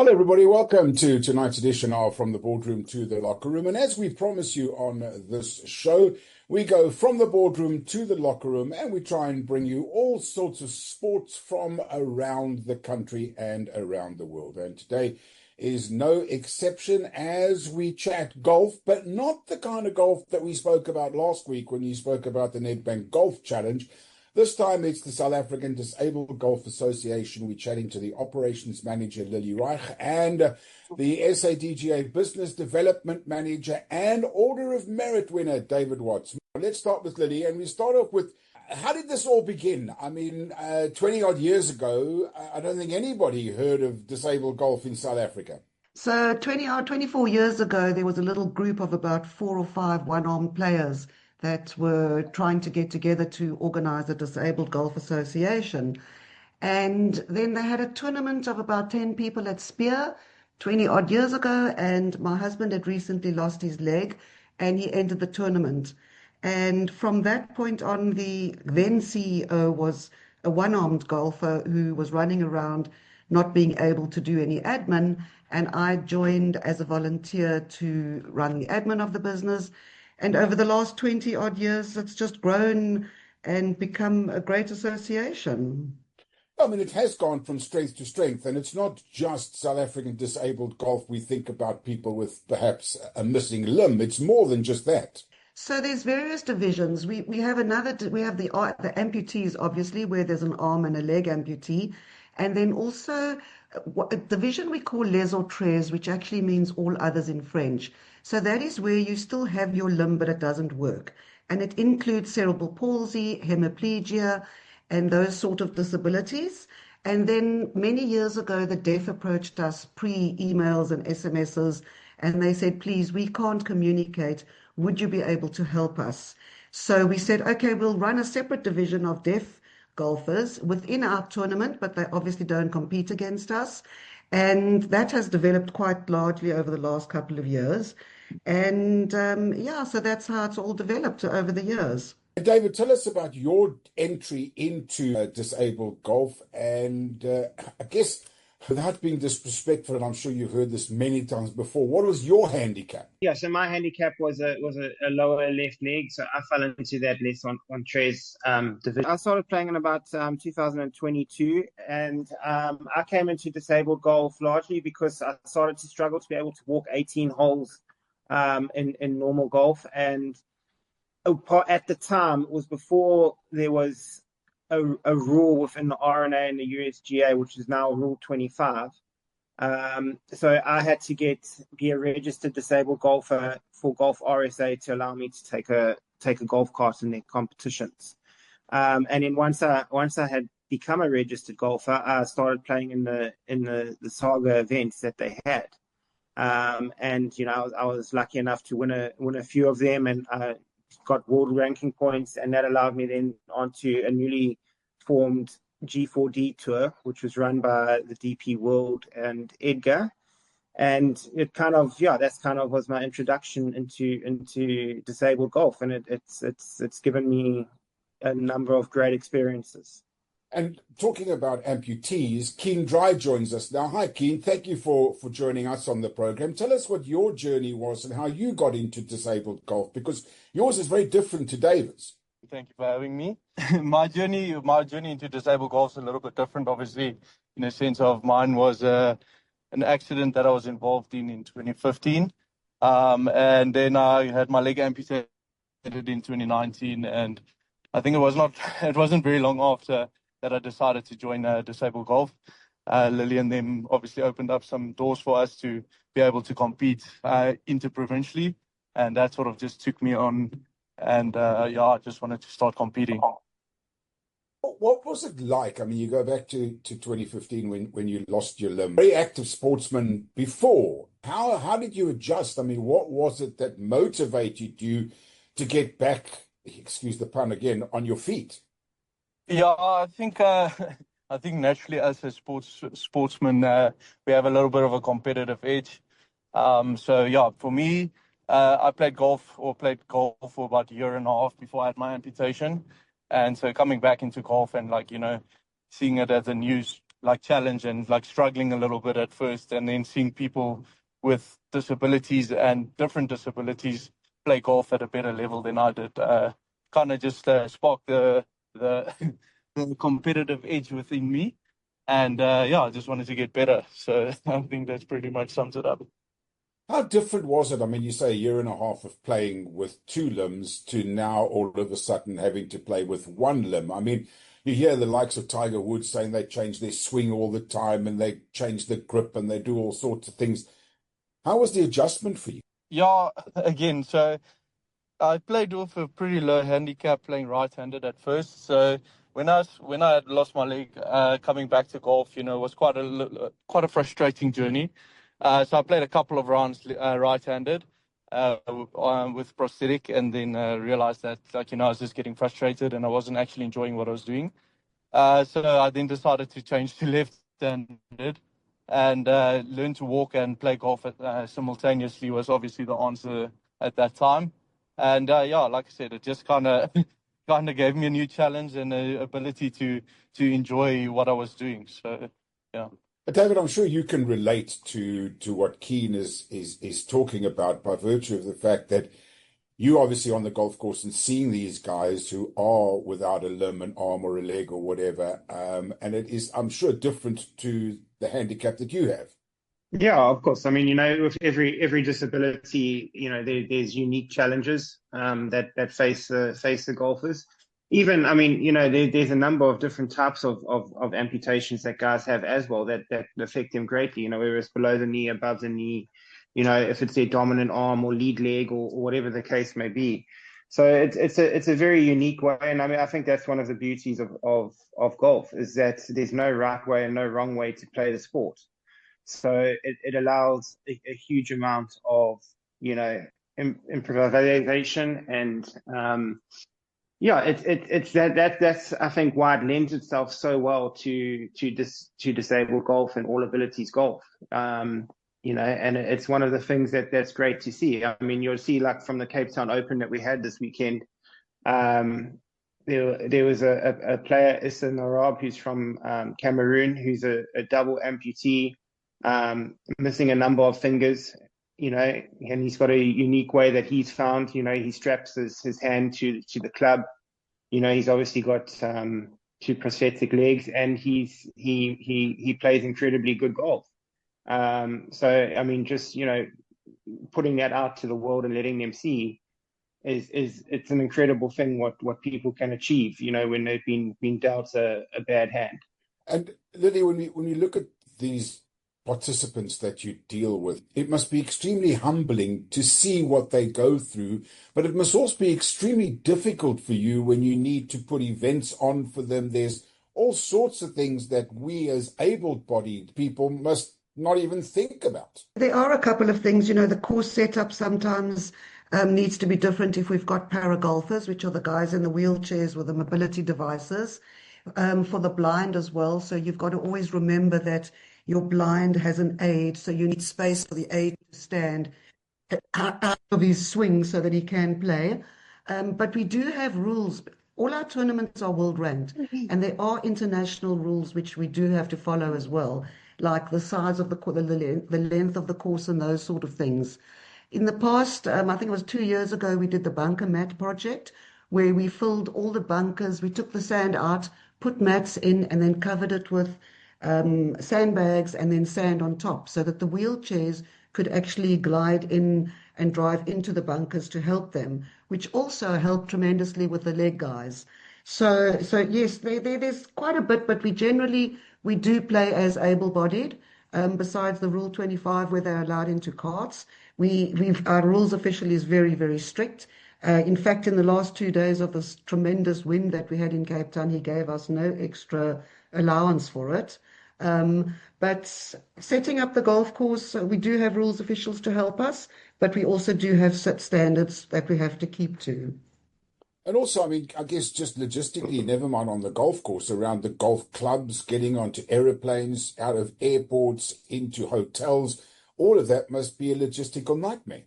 Hello, everybody. Welcome to tonight's edition of From the Boardroom to the Locker Room. And as we promise you on this show, we go from the boardroom to the locker room and we try and bring you all sorts of sports from around the country and around the world. And today is no exception as we chat golf, but not the kind of golf that we spoke about last week when you spoke about the Nedbank Golf Challenge. This time it's the South African Disabled Golf Association. We're chatting to the operations manager, Reich, and the SAGA Business Development Manager and Order of Merit winner, David Watts. Let's start with Lily, and we start off with, how did this all begin? I mean, 20-odd years ago, I don't think anybody heard of disabled golf in South Africa. So 24 years ago, there was a little group of about 4 or 5 one-armed players that were trying to get together to organize a disabled golf association. And then they had a tournament of about 10 people at Spear 20 odd years ago. And my husband had recently lost his leg and he entered the tournament. And from that point on, the then CEO was a one-armed golfer who was running around not being able to do any admin. And I joined as a volunteer to run the admin of the business. And over the last 20 odd years, it's just grown and become a great association. I mean, it has gone from strength to strength, and it's not just South African disabled golf. We think about people with perhaps a missing limb. It's more than just that. So there's various divisions. We have the amputees, obviously, where there's an arm and a leg amputee. And then also a division we call les autres, which actually means all others in French. So that is where you still have your limb, but it doesn't work. And it includes cerebral palsy, hemiplegia, and those sort of disabilities. And then many years ago, the deaf approached us pre-emails and SMSs, and they said, please, we can't communicate. Would you be able to help us? So we said, okay, we'll run a separate division of deaf golfers within our tournament, but they obviously don't compete against us. And that has developed quite largely over the last couple of years. And so that's how it's all developed over the years. David, tell us about your entry into disabled golf. And I guess without being disrespectful, and I'm sure you've heard this many times before, what was your handicap? Yeah, so my handicap was a lower left leg, so I fell into that less on Trey's division. I started playing in about 2022, and I came into disabled golf largely because I started to struggle to be able to walk 18 holes in normal golf, and at the time it was before there was a rule within the RNA and the USGA, which is now Rule 25. So I had to be a registered disabled golfer for Golf RSA to allow me to take a golf cart in their competitions. And then once I had become a registered golfer, I started playing in the SAGA events that they had. And I was lucky enough to win a few of them, and I got world ranking points, and that allowed me then onto a newly formed G4D tour, which was run by the DP World and Edgar. And it that's was my introduction into disabled golf, and it's given me a number of great experiences. And talking about amputees, Keane Dry joins us now. Hi, Keane. Thank you for joining us on the program. Tell us what your journey was and how you got into disabled golf, because yours is very different to David's. Thank you for having me. My journey into disabled golf is a little bit different, obviously, in the sense of mine was an accident that I was involved in 2015. And then I had my leg amputated in 2019. And I think it wasn't very long after that I decided to join disabled golf. Lily and them obviously opened up some doors for us to be able to compete interprovincially. And that sort of just took me on. And I just wanted to start competing. What was it like? I mean, you go back to 2015 when you lost your limb. Very active sportsman before. How did you adjust? I mean, what was it that motivated you to get back, excuse the pun again, on your feet? Yeah, I think naturally as a sportsman, we have a little bit of a competitive edge. For me, I played golf for about a year and a half before I had my amputation. And so coming back into golf and seeing it as a new like challenge and like struggling a little bit at first, and then seeing people with disabilities and different disabilities play golf at a better level than I did, kind of just sparked the the competitive edge within me. And yeah, I just wanted to get better. So I think that's pretty much sums it up. How different was it? I mean, you say a year and a half of playing with two limbs to now all of a sudden having to play with one limb. I mean, you hear the likes of Tiger Woods saying they change their swing all the time and they change the grip and they do all sorts of things. How was the adjustment for you? Yeah, again, so I played with a pretty low handicap, playing right-handed at first. So when I had lost my leg, coming back to golf, was quite a frustrating journey. So I played a couple of rounds right-handed with prosthetic, and then realized that I was just getting frustrated and I wasn't actually enjoying what I was doing. So I then decided to change to left-handed, and learn to walk and play golf simultaneously was obviously the answer at that time. And yeah, like I said, it just kind of kind of gave me a new challenge and the ability to enjoy what I was doing. So yeah. But David, I'm sure you can relate to what Keane is talking about by virtue of the fact that you obviously on the golf course and seeing these guys who are without a limb, an arm or a leg or whatever, and it is, I'm sure, different to the handicap that you have. Yeah, of course. I mean, with every disability, there's unique challenges that face the golfers. Even, I mean, there's a number of different types of amputations that guys have as well that affect them greatly. Whether it's below the knee, above the knee, if it's their dominant arm or lead leg or whatever the case may be. So it's a very unique way, and I mean, I think that's one of the beauties of golf is that there's no right way and no wrong way to play the sport. So it allows a huge amount of, improvisation and yeah, it's that's I think why it lends itself so well to disabled golf and all abilities golf. And it's one of the things that's great to see. I mean, you'll see like from the Cape Town Open that we had this weekend. There was a player, Issa Narab, who's from Cameroon, who's a double amputee, missing a number of fingers, and he's got a unique way that he's found. He straps his hand to the club. He's obviously got two prosthetic legs, and he plays incredibly good golf. So I mean, just putting that out to the world and letting them see is it's an incredible thing what people can achieve, when they've been dealt a bad hand. And Lily, when we look at these participants that you deal with, it must be extremely humbling to see what they go through, but it must also be extremely difficult for you when you need to put events on for them. There's all sorts of things that we as able-bodied people must not even think about. There are a couple of things, the course setup sometimes needs to be different if we've got para-golfers, which are the guys in the wheelchairs with the mobility devices, for the blind as well. So you've got to always remember that your blind has an aid, so you need space for the aid to stand out of his swing so that he can play. But we do have rules. All our tournaments are world ranked, and there are international rules which we do have to follow as well, like the size of the length of the course and those sort of things. In the past, I think it was 2 years ago, we did the bunker mat project where we filled all the bunkers. We took the sand out, put mats in, and then covered it with sandbags and then sand on top so that the wheelchairs could actually glide in and drive into the bunkers to help them, which also helped tremendously with the leg guys. So yes, there's quite a bit, but we do play as able-bodied. Besides the Rule 25 where they're allowed into carts, our rules official is very, very strict. In fact, in the last 2 days of this tremendous wind that we had in Cape Town, he gave us no extra allowance for it. But setting up the golf course, we do have rules officials to help us, but we also do have set standards that we have to keep to. And also, I mean, I guess just logistically, never mind on the golf course, around the golf clubs, getting onto aeroplanes, out of airports, into hotels, all of that must be a logistical nightmare.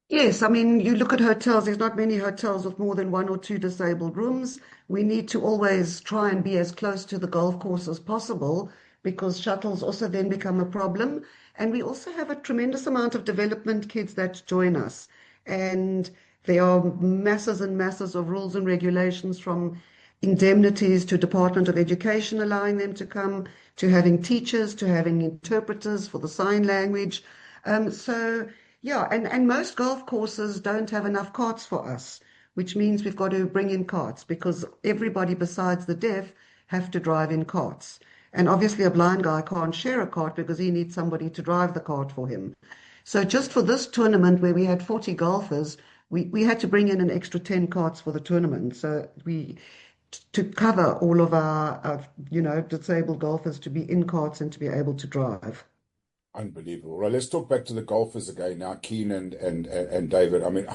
Yes, I mean, you look at hotels, there's not many hotels with more than one or two disabled rooms. We need to always try and be as close to the golf course as possible because shuttles also then become a problem. And we also have a tremendous amount of development kids that join us. And there are masses and masses of rules and regulations from indemnities to Department of Education allowing them to come, to having teachers, to having interpreters for the sign language. So yeah, and most golf courses don't have enough carts for us, which means we've got to bring in carts because everybody besides the deaf have to drive in carts. And obviously a blind guy can't share a cart because he needs somebody to drive the cart for him. So just for this tournament where we had 40 golfers, we had to bring in an extra 10 carts for the tournament. So we to cover all of our disabled golfers to be in carts and to be able to drive. Unbelievable. Right, let's talk back to the golfers again now, Keane and David. I mean,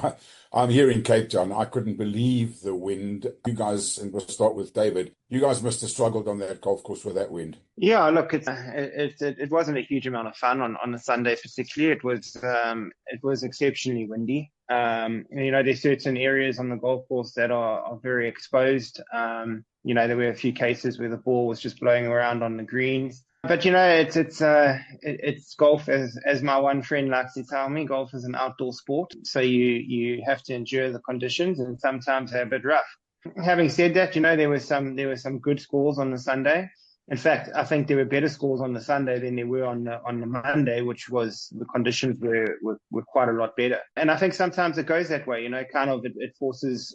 I'm here in Cape Town. I couldn't believe the wind. You guys, and we'll start with David. You guys must have struggled on that golf course with that wind. Yeah, look, it wasn't a huge amount of fun on a Sunday particularly. It was exceptionally windy. There's certain areas on the golf course that are very exposed. There were a few cases where the ball was just blowing around on the greens. But it's golf, as my one friend likes to tell me, golf is an outdoor sport. So you have to endure the conditions, and sometimes they're a bit rough. Having said that, there were some good scores on the Sunday. In fact, I think there were better scores on the Sunday than there were on the Monday, which was the conditions were quite a lot better. And I think sometimes it goes that way, kind of it forces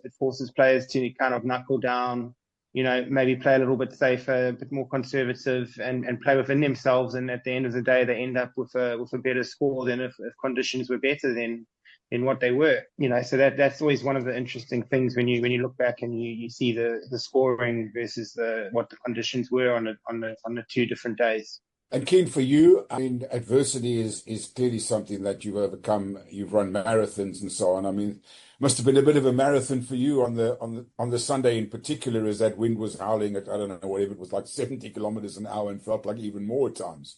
players to kind of knuckle down, maybe play a little bit safer, a bit more conservative, and play within themselves. And at the end of the day, they end up with a better score than if conditions were better than what they were. So that's always one of the interesting things when you look back and you see the scoring versus what the conditions were on the two different days. And Keane, for you, I mean, adversity is clearly something that you've overcome. You've run marathons and so on. I mean, must have been a bit of a marathon for you on the Sunday in particular, as that wind was howling at, I don't know, whatever it was, like 70 kilometers an hour, and felt like even more at times.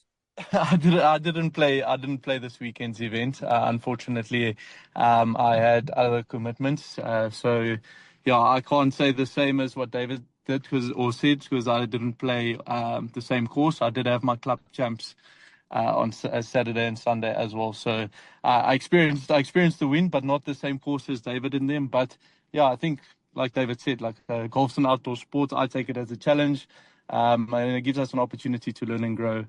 I didn't play this weekend's event. Unfortunately, I had other commitments. So yeah, I can't say the same as what David did or said because I didn't play the same course. I did have my club champs on Saturday and Sunday as well. So I experienced the win, but not the same course as David in them. But yeah, I think like David said, like golf's an outdoor sport. I take it as a challenge, and it gives us an opportunity to learn and grow.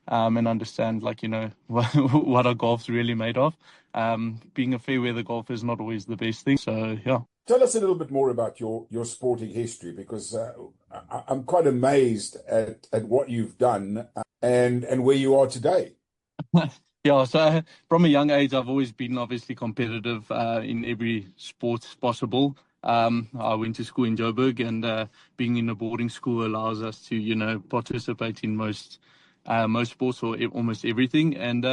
And understand, what our golf's really made of. Being a fair weather golfer is not always the best thing. So, yeah. Tell us a little bit more about your sporting history, because I'm quite amazed at what you've done and where you are today. Yeah, so from a young age, I've always been obviously competitive in every sport possible. I went to school in Joburg, and being in a boarding school allows us to, participate in most sports or almost everything. And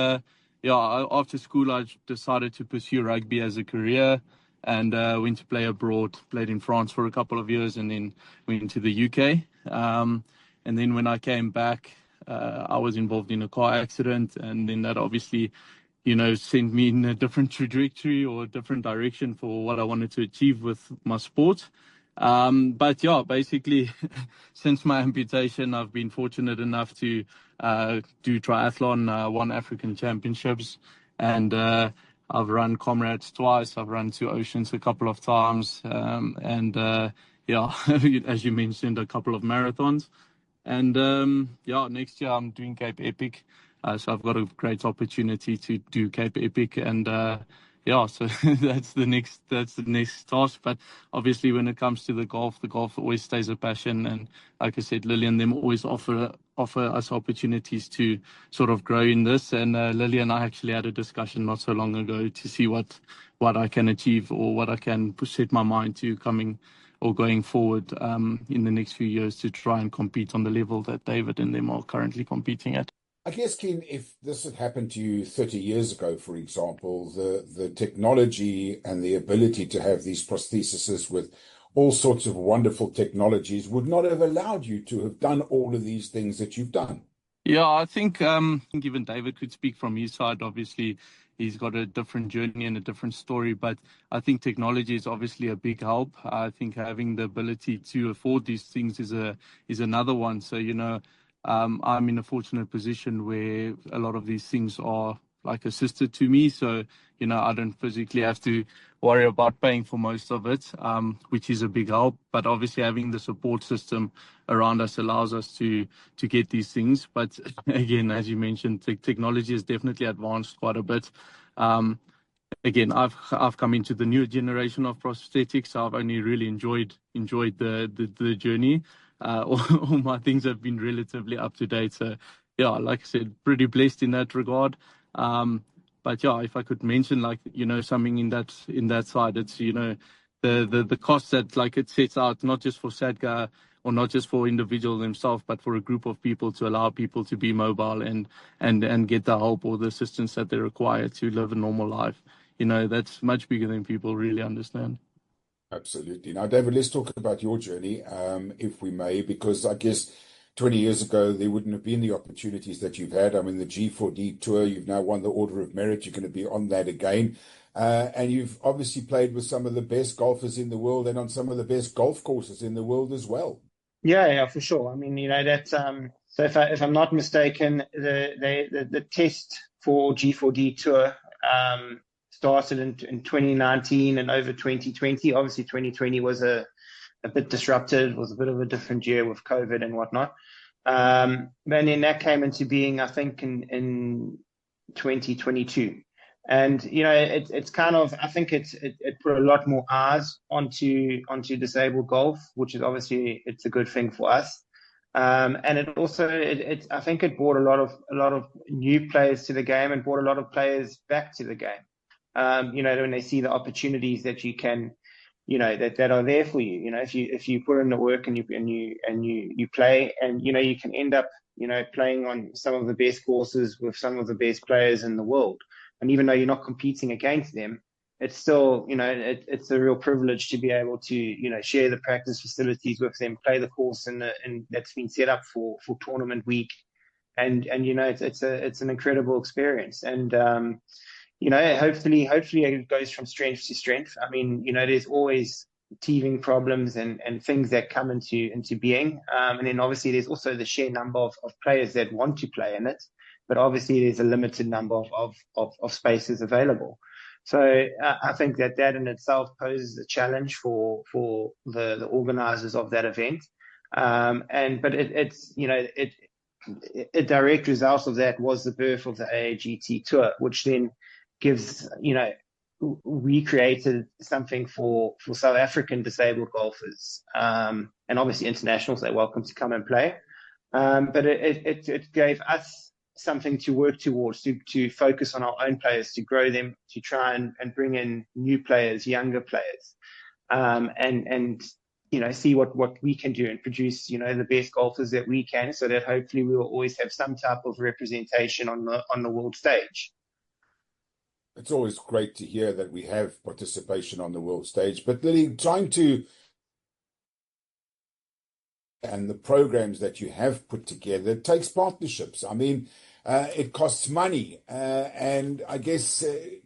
after school, I decided to pursue rugby as a career and went to play abroad, played in France for a couple of years and then went to the UK. And then when I came back, I was involved in a car accident, and then that obviously, sent me in a different trajectory or a different direction for what I wanted to achieve with my sport. But yeah, basically, since my amputation, I've been fortunate enough to do triathlon, won African championships, and I've run Comrades twice. I've run 2 Oceans a couple of times, and as you mentioned, a couple of marathons. And next year I'm doing Cape Epic, so I've got a great opportunity to do Cape Epic, and so that's the next task. But obviously, when it comes to the golf always stays a passion, and like I said, Lily and them always offer us opportunities to sort of grow in this. And Lily and I actually had a discussion not so long ago to see what I can achieve or what I can set my mind to coming or going forward in the next few years to try and compete on the level that David and them are currently competing at. I guess, Keane, if this had happened to you 30 years ago, for example, the technology and the ability to have these prostheses with all sorts of wonderful technologies would not have allowed you to have done all of these things that you've done. Yeah, I think even David could speak from his side. Obviously, he's got a different journey and a different story, but I think technology is obviously a big help. I think having the ability to afford these things is another one. So, I'm in a fortunate position where a lot of these things are like assisted to me. So, I don't physically have to worry about paying for most of it, which is a big help. But obviously having the support system around us allows us to get these things. But again, as you mentioned, technology has definitely advanced quite a bit. Again, I've come into the new generation of prosthetics, so I've only really enjoyed the journey. All my things have been relatively up to date. So yeah, like I said, pretty blessed in that regard. But yeah, if I could mention something in that side, it's the cost that like it sets out not just for SAGA or not just for individuals themselves, but for a group of people to allow people to be mobile and get the help or the assistance that they require to live a normal life. That's much bigger than people really understand. Absolutely. Now, David, let's talk about your journey, if we may, because I guess 20 years ago, there wouldn't have been the opportunities that you've had. I mean, the G4D Tour, you've now won the Order of Merit. You're going to be on that again. And you've obviously played with some of the best golfers in the world and on some of the best golf courses in the world as well. Yeah, for sure. I mean, that's so if I'm not mistaken, the test for G4D Tour started in 2019 and over 2020. Obviously, 2020 was a bit disrupted, was a bit of a different year with COVID and whatnot. And then that came into being, I think, in 2022. And it's kind of, I think it put a lot more eyes onto disabled golf, which is obviously it's a good thing for us. And it also I think it brought a lot of new players to the game and brought a lot of players back to the game. When they see the opportunities that you can, that are there for you. If you put in the work and you play, and you can end up playing on some of the best courses with some of the best players in the world. And even though you're not competing against them, it's still it's a real privilege to be able to share the practice facilities with them, play the course and that's been set up for tournament week, and it's an incredible experience. And hopefully it goes from strength to strength. I mean, there's always teething problems and things that come into being. And then obviously there's also the sheer number of players that want to play in it, but obviously there's a limited number of spaces available. So I think that in itself poses a challenge for the organizers of that event. But it's a direct result of that was the birth of the AAGT Tour, which then gives, we created something for South African disabled golfers, and obviously internationals, they're welcome to come and play. But it gave us something to work towards, to focus on our own players, to grow them, to try and bring in new players, younger players, and see what we can do and produce, the best golfers that we can, so that hopefully we will always have some type of representation on the world stage. It's always great to hear that we have participation on the world stage. But Lily, and the programs that you have put together takes partnerships. I mean, it costs money. And I guess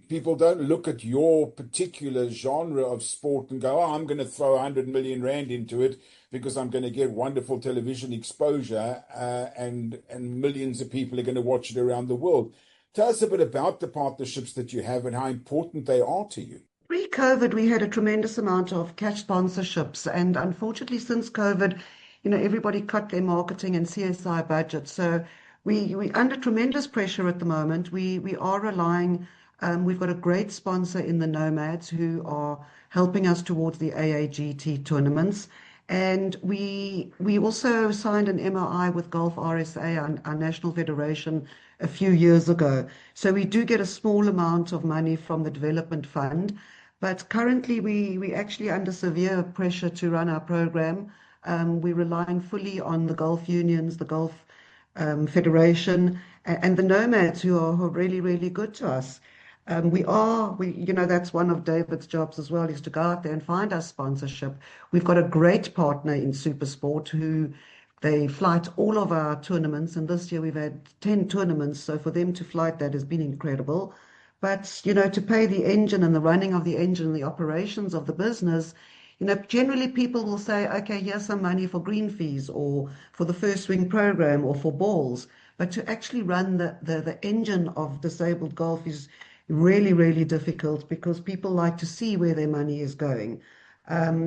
people don't look at your particular genre of sport and go, oh, I'm going to throw 100 million rand into it because I'm going to get wonderful television exposure and millions of people are going to watch it around the world. Tell us a bit about the partnerships that you have and how important they are to you. Pre-COVID, we had a tremendous amount of cash sponsorships, and unfortunately, since COVID, everybody cut their marketing and CSI budget. So we under tremendous pressure at the moment. We are relying. We've got a great sponsor in the Nomads who are helping us towards the AAGT tournaments. And we also signed an MOI with Golf RSA, our national federation, a few years ago. So we do get a small amount of money from the development fund, but currently we actually under severe pressure to run our program. We're relying fully on the golf unions, the golf federation, and the Nomads who are really, really good to us. That's one of David's jobs as well, is to go out there and find us sponsorship. We've got a great partner in SuperSport who They flight all of our tournaments, and this year we've had 10 tournaments. So for them to flight that has been incredible. But, to pay the engine and the running of the engine and the operations of the business, generally people will say, okay, here's some money for green fees or for the first swing program or for balls. But to actually run the engine of disabled golf is really, really difficult because people like to see where their money is going.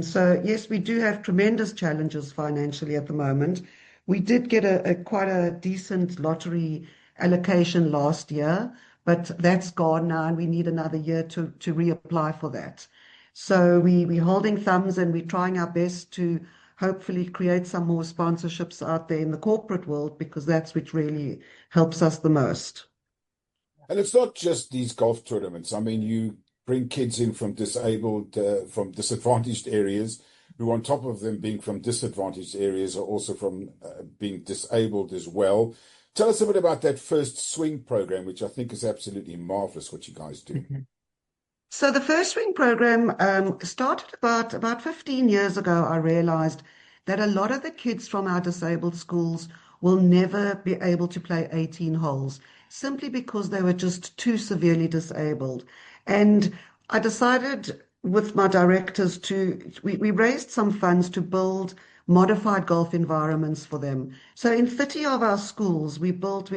So yes, we do have tremendous challenges financially at the moment. We did get quite a decent lottery allocation last year, but that's gone now, and we need another year to reapply for that. So we're holding thumbs and we're trying our best to hopefully create some more sponsorships out there in the corporate world because that's which really helps us the most. And it's not just these golf tournaments. I mean, you bring kids in from from disadvantaged areas, who on top of them being from disadvantaged areas are also from being disabled as well. Tell us a bit about that first swing program, which I think is absolutely marvelous what you guys do. So the first swing program started about 15 years ago. I realized that a lot of the kids from our disabled schools will never be able to play 18 holes simply because they were just too severely disabled. And I decided with my directors we raised some funds to build modified golf environments for them. So in 30 of our schools, we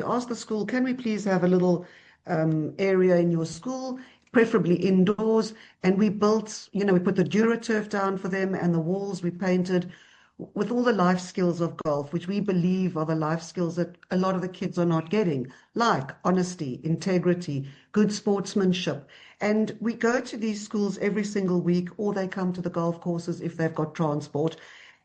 asked the school, can we please have a little area in your school, preferably indoors? And we built, we put the DuraTurf down for them, and the walls we painted with all the life skills of golf, which we believe are the life skills that a lot of the kids are not getting, like honesty, integrity, good sportsmanship. And we go to these schools every single week, or they come to the golf courses if they've got transport.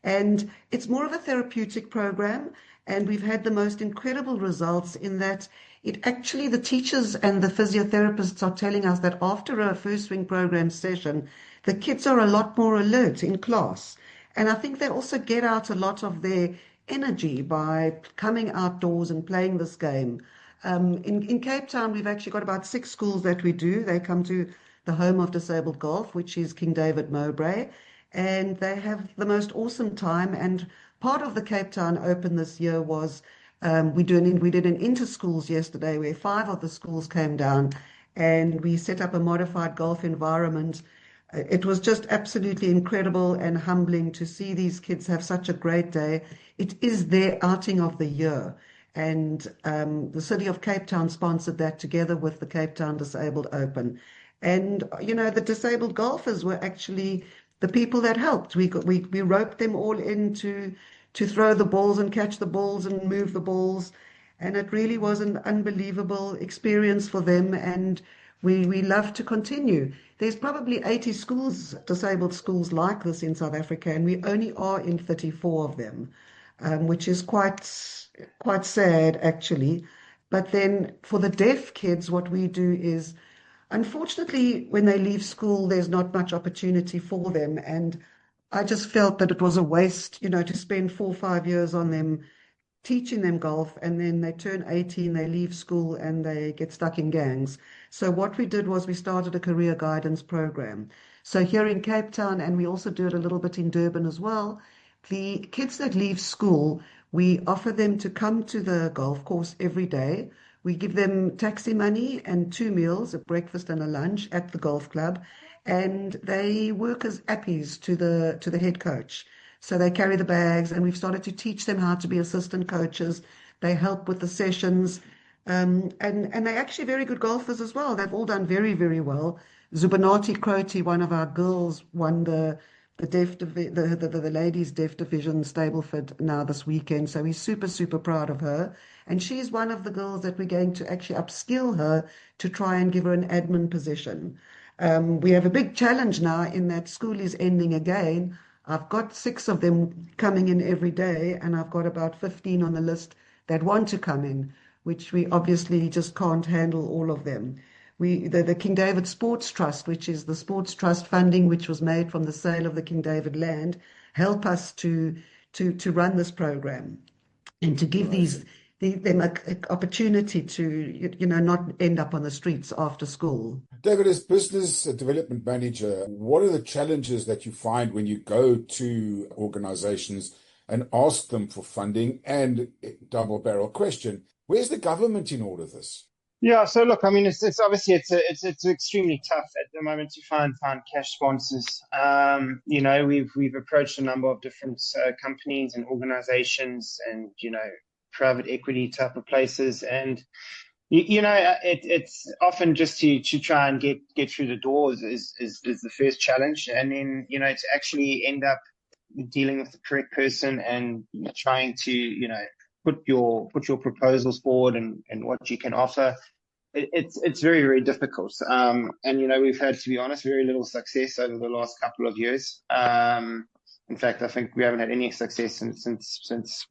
And it's more of a therapeutic program. And we've had the most incredible results in that the teachers and the physiotherapists are telling us that after a first swing program session, the kids are a lot more alert in class. And I think they also get out a lot of their energy by coming outdoors and playing this game. In Cape Town, we've actually got about 6 schools that we do. They come to the home of disabled golf, which is King David Mowbray, and they have the most awesome time. And part of the Cape Town Open this year was we did an inter-schools yesterday where 5 of the schools came down and we set up a modified golf environment. It was just absolutely incredible and humbling to see these kids have such a great day. It is their outing of the year. And the City of Cape Town sponsored that together with the Cape Town Disabled Open. And, the disabled golfers were actually the people that helped. We roped them all in to throw the balls and catch the balls and move the balls. And it really was an unbelievable experience for them. And we love to continue. There's probably 80 schools, disabled schools like this in South Africa, and we only are in 34 of them, which is quite sad actually. But then for the deaf kids, what we do is, unfortunately, when they leave school, there's not much opportunity for them. And I just felt that it was a waste, to spend 4 or 5 years on them teaching them golf, and then they turn 18, they leave school and they get stuck in gangs. So what we did was we started a career guidance program. So here in Cape Town, and we also do it a little bit in Durban as well, the kids that leave school, we offer them to come to the golf course every day. We give them taxi money and 2 meals, a breakfast and a lunch at the golf club, and they work as appies to the head coach. So they carry the bags, and we've started to teach them how to be assistant coaches. They help with the sessions, and they're actually very good golfers as well. They've all done very, very well. Zubanati Croti, one of our girls, won the ladies' deaf division Stableford now this weekend. So we're super, super proud of her. And she's one of the girls that we're going to actually upskill her to try and give her an admin position. We have a big challenge now in that school is ending again. I've got 6 of them coming in every day, and I've got about 15 on the list that want to come in, which we obviously just can't handle all of them. The King David Sports Trust, which is the sports trust funding which was made from the sale of the King David land, help us to run this program and to give them an opportunity to not end up on the streets after school. David, as business development manager, what are the challenges that you find when you go to organizations and ask them for funding? And double barrel question, where's the government in all of this? Yeah, so look, I mean, it's obviously it's extremely tough at the moment to find cash sponsors. We've approached a number of different companies and organizations, and private equity type of places, and it's often just to try and get through the doors is the first challenge, and then to actually end up dealing with the correct person and trying to put your proposals forward and what you can offer. It's very, very difficult. And we've had, to be honest, very little success over the last couple of years. In fact, I think we haven't had any success since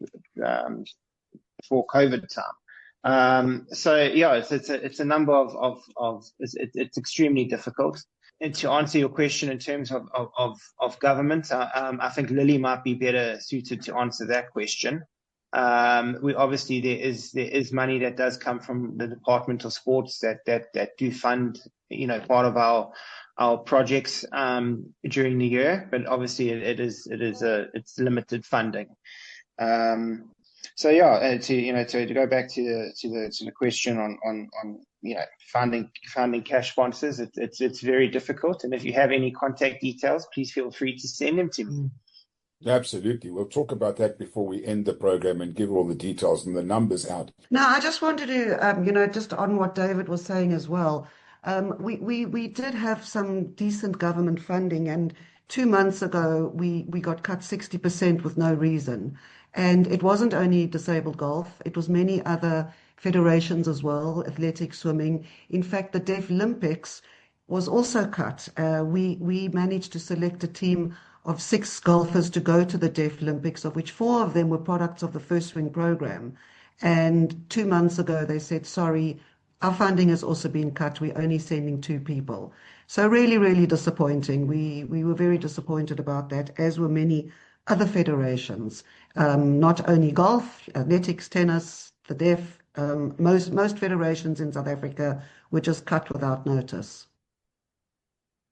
before COVID time. So yeah, it's a number of it's extremely difficult. And to answer your question in terms of government, I think Lily might be better suited to answer that question. We obviously there is money that does come from the Department of Sports that do fund part of our projects during the year, but obviously it's limited funding. So yeah, to go back to the question on finding cash sponsors, it's very difficult. And if you have any contact details, please feel free to send them to me. Absolutely. We'll talk about that before we end the program and give all the details and the numbers out. No, I just wanted to, just on what David was saying as well. We did have some decent government funding, and 2 months ago we got cut 60% with no reason. And it wasn't only disabled golf, it was many other federations as well, athletic, swimming. In fact, the Deaf Olympics was also cut. We managed to select a team of 6 golfers to go to the Deaf Olympics, of which 4 of them were products of the First Swing program. And 2 months ago, they said, sorry, our funding has also been cut. We're only sending 2 people. So really, really disappointing. We were very disappointed about that, as were many other federations. Not only golf, athletics, tennis, the deaf, most federations in South Africa were just cut without notice.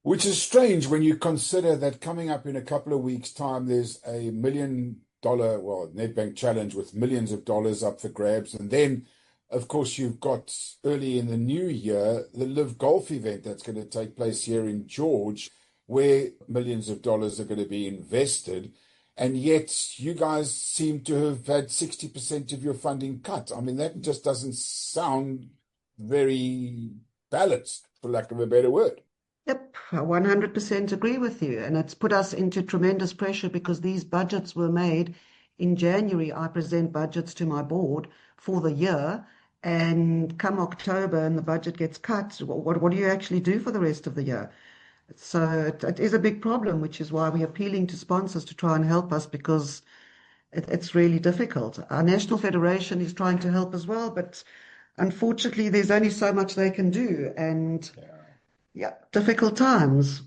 Which is strange when you consider that coming up in a couple of weeks' time, there's a $1 million, Nedbank challenge with millions of dollars up for grabs. And then, of course, you've got early in the new year, the Live Golf event that's going to take place here in George, where millions of dollars are going to be invested. And yet you guys seem to have had 60% of your funding cut. I mean, that just doesn't sound very balanced, for lack of a better word. Yep, I 100% agree with you. And it's put us into tremendous pressure because these budgets were made in January. I present budgets to my board for the year. And come October and the budget gets cut, what do you actually do for the rest of the year? So it is a big problem, which is why we're appealing to sponsors to try and help us, because it's really difficult. Our National Federation is trying to help as well, but unfortunately there's only so much they can do. And yeah, difficult times.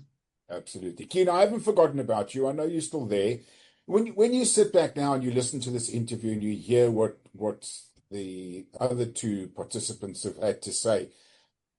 Absolutely. Keane, I haven't forgotten about you. I know you're still there. When you sit back now and you listen to this interview and you hear what the other 2 participants have had to say,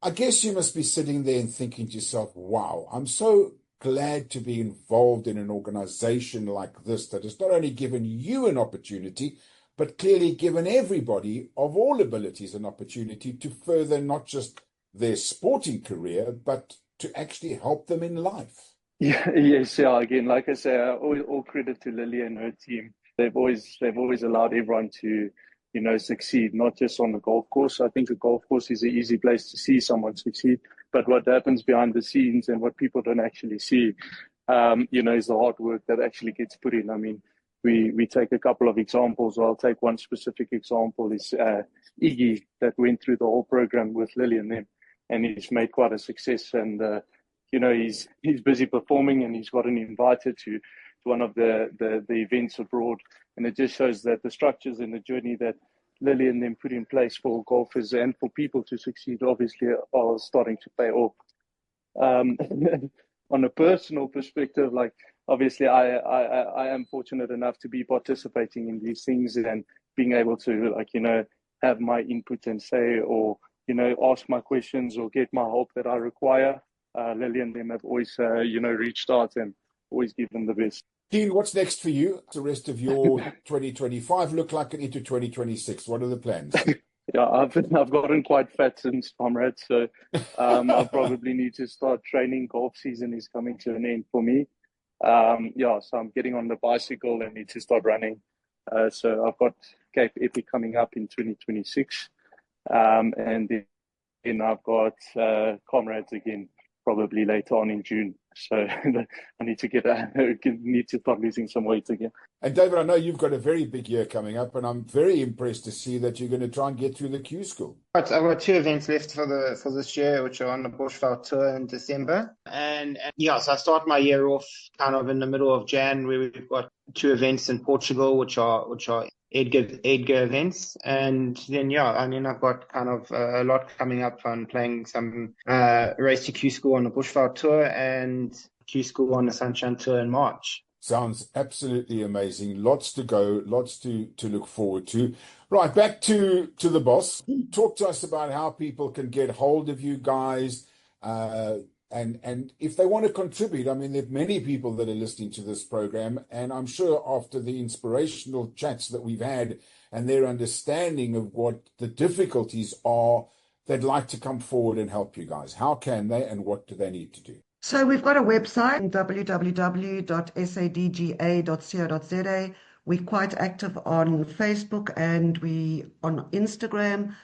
I guess you must be sitting there and thinking to yourself, wow, I'm so glad to be involved in an organization like this that has not only given you an opportunity, but clearly given everybody of all abilities an opportunity to further not just their sporting career, but to actually help them in life. Yes, again, like I say, all credit to Lily and her team. They've always allowed everyone to, succeed, not just on the golf course. I think the golf course is an easy place to see someone succeed, but what happens behind the scenes and what people don't actually see, is the hard work that actually gets put in. I mean, we take a couple of examples. I'll take one specific example is Iggy, that went through the whole program with Lily and them, and he's made quite a success. And he's busy performing, and he's gotten invited to one of the events abroad. And it just shows that the structures and the journey that Lily and them put in place for golfers and for people to succeed obviously are starting to pay off. On a personal perspective, like obviously I am fortunate enough to be participating in these things and being able to have my input and say, or ask my questions or get my help that I require. Lily and them have always reached out and always given the best. Keane, what's next for you? The rest of your 2025 look like and into 2026. What are the plans? Yeah, I've gotten quite fat since comrade, so I probably need to start training. Golf season is coming to an end for me. Yeah, so I'm getting on the bicycle and need to start running. So I've got Cape Epic coming up in 2026, and then I've got comrades again probably later on in June. So I need to start losing some weight again. And David, I know you've got a very big year coming up, and I'm very impressed to see that you're going to try and get through the Q School. I've got 2 events left for this year, which are on the Bushveld Tour in December. And yeah, so I start my year off kind of in the middle of Jan, where we've got 2 events in Portugal, which are Edgar events. And then, yeah, I mean, I've got kind of a lot coming up on playing some race to Q School on the Bushveld Tour and Q School on the Sunshine Tour in March. Sounds absolutely amazing. Lots to go, lots to look forward to. Right, back to the boss. Talk to us about how people can get hold of you guys, and if they want to contribute. I mean, there are many people that are listening to this program, and I'm sure after the inspirational chats that we've had and their understanding of what the difficulties are, they'd like to come forward and help you guys. How can they, and what do they need to do? So we've got a website, www.sadga.co.za. We're quite active on Facebook and we on Instagram.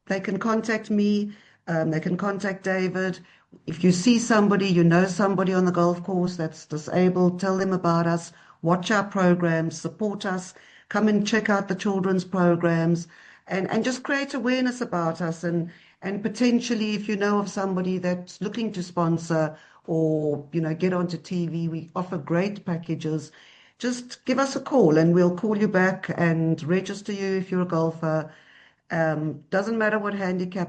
They can contact me. They can contact David. If you see somebody, you know somebody on the golf course that's disabled, tell them about us. Watch our programs, support us. Come and check out the children's programs, and just create awareness about us. And potentially, if you know of somebody that's looking to sponsor or get onto TV, we offer great packages. Just give us a call and we'll call you back and register you if you're a golfer. Doesn't matter what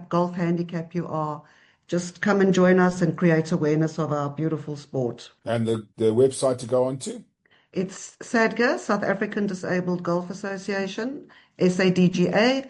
golf handicap you are. Just come and join us and create awareness of our beautiful sport. And the website to go on to? It's SADGA, South African Disabled Golf Association, SADGA.co.za.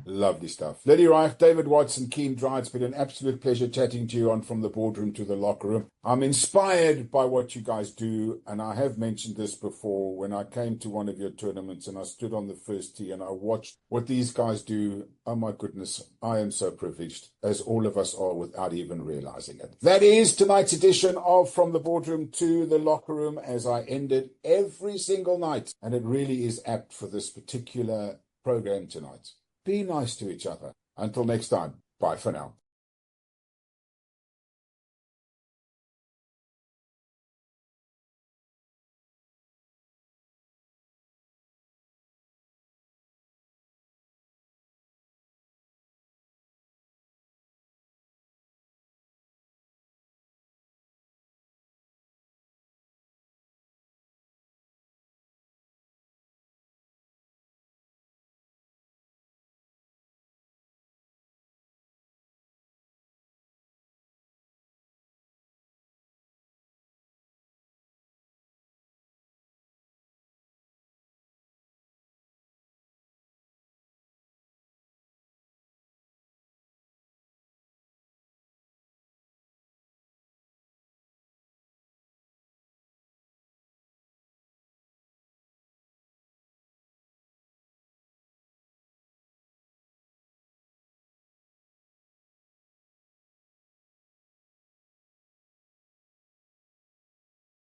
Lovely stuff. Lady Reich, David Watts and Keane, it's been an absolute pleasure chatting to you on From the Boardroom to the Locker Room. I'm inspired by what you guys do, and I have mentioned this before when I came to one of your tournaments and I stood on the first tee and I watched what these guys do. Oh my goodness, I am so privileged, as all of us are, without even realizing it. That is tonight's edition of From the Boardroom to the Locker Room, as I end it every single night, and it really is apt for this particular program tonight. Be nice to each other. Until next time, bye for now.